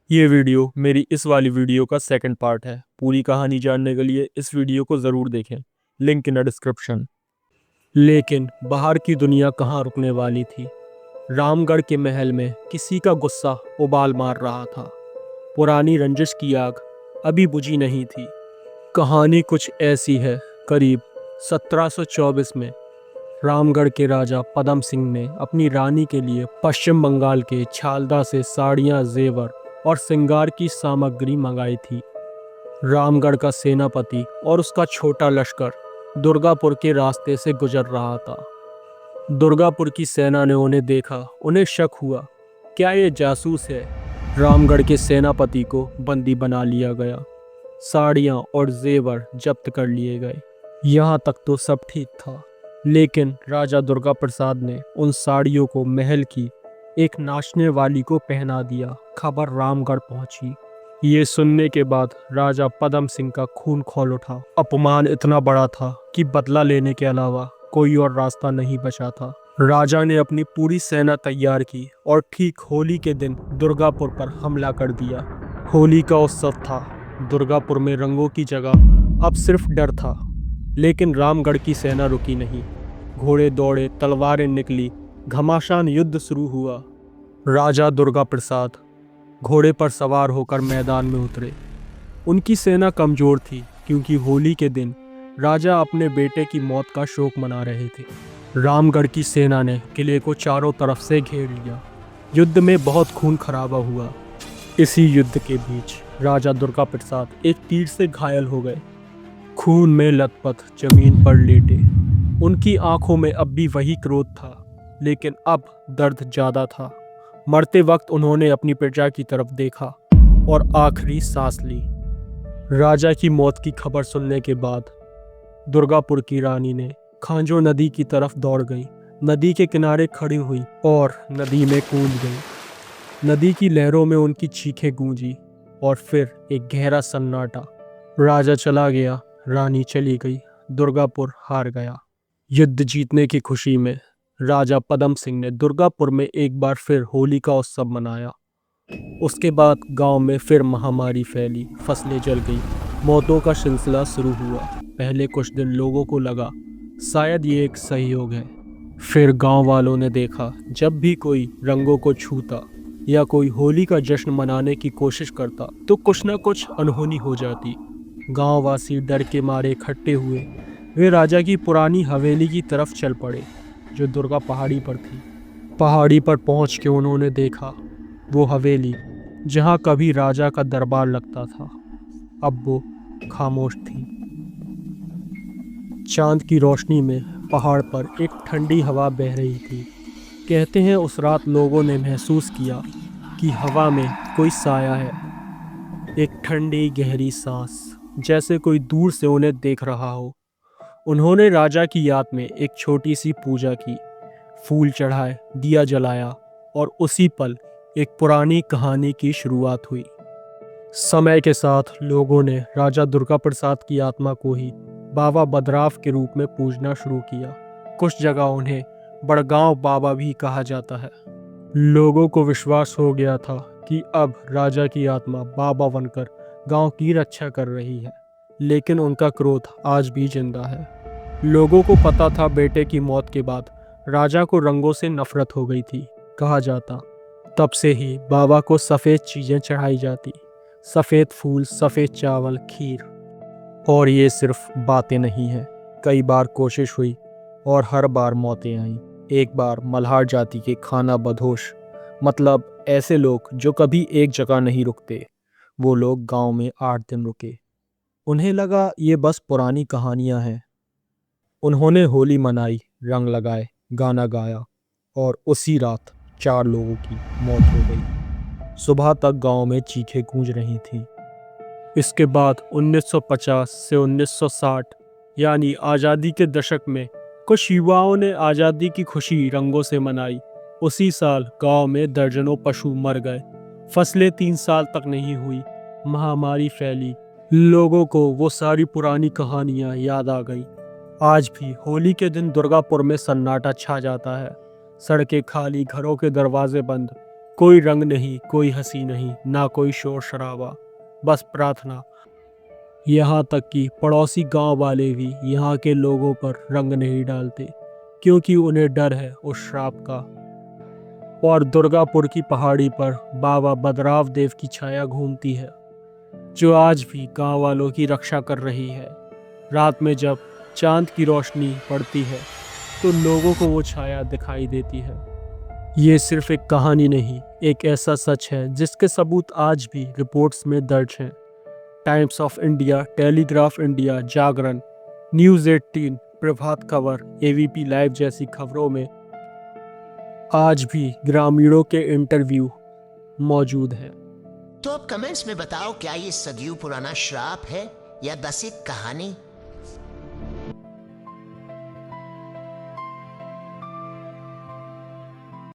ये वीडियो मेरी इस वाली वीडियो का सेकंड पार्ट है। पूरी कहानी जानने के लिए इस वीडियो को ज़रूर देखें, लिंक इन द डिस्क्रिप्शन। लेकिन बाहर की दुनिया कहाँ रुकने वाली थी। रामगढ़ के महल में किसी का गुस्सा उबाल मार रहा था। पुरानी रंजिश की आग अभी बुझी नहीं थी। कहानी कुछ ऐसी है। करीब 1724 में रामगढ़ के राजा पदम सिंह ने अपनी रानी के लिए पश्चिम बंगाल के छालदा से साड़ियाँ, जेवर और श्रृंगार की सामग्री मंगाई थी। रामगढ़ का सेनापति और उसका छोटा लश्कर दुर्गापुर के रास्ते से गुजर रहा था। दुर्गापुर की सेना ने उन्हें देखा। उन्हें शक हुआ, क्या ये जासूस है। रामगढ़ के सेनापति को बंदी बना लिया गया। साड़ियाँ और जेवर जब्त कर लिए गए। यहाँ तक तो सब ठीक था, लेकिन राजा दुर्गा प्रसाद ने उन साड़ियों को महल की एक नाचने वाली को पहना दिया। खबर रामगढ़ पहुंची। ये सुनने के बाद राजा पदम सिंह का खून खौल उठा। अपमान इतना बड़ा था कि बदला लेने के अलावा कोई और रास्ता नहीं बचा था। राजा ने अपनी पूरी सेना तैयार की और ठीक होली के दिन दुर्गापुर पर हमला कर दिया। होली का उत्सव था। दुर्गापुर में रंगों की जगह अब सिर्फ डर था। लेकिन रामगढ़ की सेना रुकी नहीं। घोड़े दौड़े, तलवारें निकली, घमासान युद्ध शुरू हुआ। राजा दुर्गा प्रसाद घोड़े पर सवार होकर मैदान में उतरे। उनकी सेना कमजोर थी, क्योंकि होली के दिन राजा अपने बेटे की मौत का शोक मना रहे थे। रामगढ़ की सेना ने किले को चारों तरफ से घेर लिया। युद्ध में बहुत खून खराबा हुआ। इसी युद्ध के बीच राजा दुर्गा प्रसाद एक तीर से घायल हो गए। खून में लथपथ जमीन पर लेटे। उनकी आंखों में अब भी वही क्रोध था, लेकिन अब दर्द ज्यादा था। मरते वक्त उन्होंने अपनी प्रजा की तरफ देखा और आखिरी सांस ली। राजा की मौत की खबर सुनने के बाद दुर्गापुर की रानी ने खांजो नदी की तरफ दौड़ गई। नदी के किनारे खड़ी हुई और नदी में कूद गई। नदी की लहरों में उनकी चीखें गूंजी और फिर एक गहरा सन्नाटा। राजा चला गया, रानी चली गई, दुर्गापुर हार गया। युद्ध जीतने की खुशी में राजा पदम सिंह ने दुर्गापुर में एक बार फिर होली का उत्सव मनाया। उसके बाद गांव में फिर महामारी फैली, फसलें जल गई, मौतों का सिलसिला शुरू हुआ। पहले कुछ दिन लोगों को लगा शायद ये एक सहयोग है। फिर गांव वालों ने देखा, जब भी कोई रंगों को छूता या कोई होली का जश्न मनाने की कोशिश करता तो कुछ न कुछ अनहोनी हो जाती। गांववासी डर के मारे इकट्ठे हुए। वे राजा की पुरानी हवेली की तरफ चल पड़े, जो दुर्गा पहाड़ी पर थी। पहाड़ी पर पहुंच के उन्होंने देखा वो हवेली जहां कभी राजा का दरबार लगता था, अब वो खामोश थी। चांद की रोशनी में पहाड़ पर एक ठंडी हवा बह रही थी। कहते हैं उस रात लोगों ने महसूस किया कि हवा में कोई साया है। एक ठंडी गहरी सांस, जैसे कोई दूर से उन्हें देख रहा हो। उन्होंने राजा की याद में एक छोटी सी पूजा की, फूल चढ़ाए, दिया जलाया और उसी पल एक पुरानी कहानी की शुरुआत हुई। समय के साथ लोगों ने राजा दुर्गा प्रसाद की आत्मा को ही बाबा बदराव के रूप में पूजना शुरू किया। कुछ जगह उन्हें बड़गांव बाबा भी कहा जाता है। लोगों को विश्वास हो गया था कि अब राजा की आत्मा बाबा बनकर गांव की रक्षा कर रही है, लेकिन उनका क्रोध आज भी जिंदा है। लोगों को पता था बेटे की मौत के बाद राजा को रंगों से नफरत हो गई थी। कहा जाता तब से ही बाबा को सफ़ेद चीज़ें चढ़ाई जाती, सफ़ेद फूल, सफ़ेद चावल, खीर। और ये सिर्फ बातें नहीं हैं। कई बार कोशिश हुई और हर बार मौतें आईं। एक बार मल्हार जाति के खाना बदहोश, मतलब ऐसे लोग जो कभी एक जगह नहीं रुकते, वो लोग गांव में 8 दिन रुके। उन्हें लगा ये बस पुरानी कहानियां हैं। उन्होंने होली मनाई, रंग लगाए, गाना गाया और उसी रात 4 लोगों की मौत हो गई। सुबह तक गांव में चीखें गूंज रही थीं। इसके बाद 1950 से 1960 यानी आज़ादी के दशक में कुछ युवाओं ने आज़ादी की खुशी रंगों से मनाई। उसी साल गांव में दर्जनों पशु मर गए। फसलें 3 साल तक नहीं हुई। महामारी फैली। लोगों को वो सारी पुरानी कहानियां याद आ गई। आज भी होली के दिन दुर्गापुर में सन्नाटा छा जाता है। सड़कें खाली, घरों के दरवाजे बंद, कोई रंग नहीं, कोई हंसी नहीं, ना कोई शोर शराबा, बस प्रार्थना। यहाँ तक कि पड़ोसी गांव वाले भी यहाँ के लोगों पर रंग नहीं डालते, क्योंकि उन्हें डर है उस श्राप का। और दुर्गापुर की पहाड़ी पर बाबा बदराव देव की छाया घूमती है, जो आज भी गांव वालों की रक्षा कर रही है। रात में जब चांद की रोशनी पड़ती है तो लोगों को वो छाया दिखाई देती है। ये सिर्फ एक कहानी नहीं, एक ऐसा सच है जिसके सबूत आज भी रिपोर्ट्स में दर्ज हैं। Times of India, telegraph India, Jagran, news 18, Prabhat Khabar, ABP live जैसी खबरों में आज भी ग्रामीणों के इंटरव्यू मौजूद हैं। तो अब कमेंट्स में बताओ, क्या ये सदियों पुराना श्राप है या बस एक कहानी?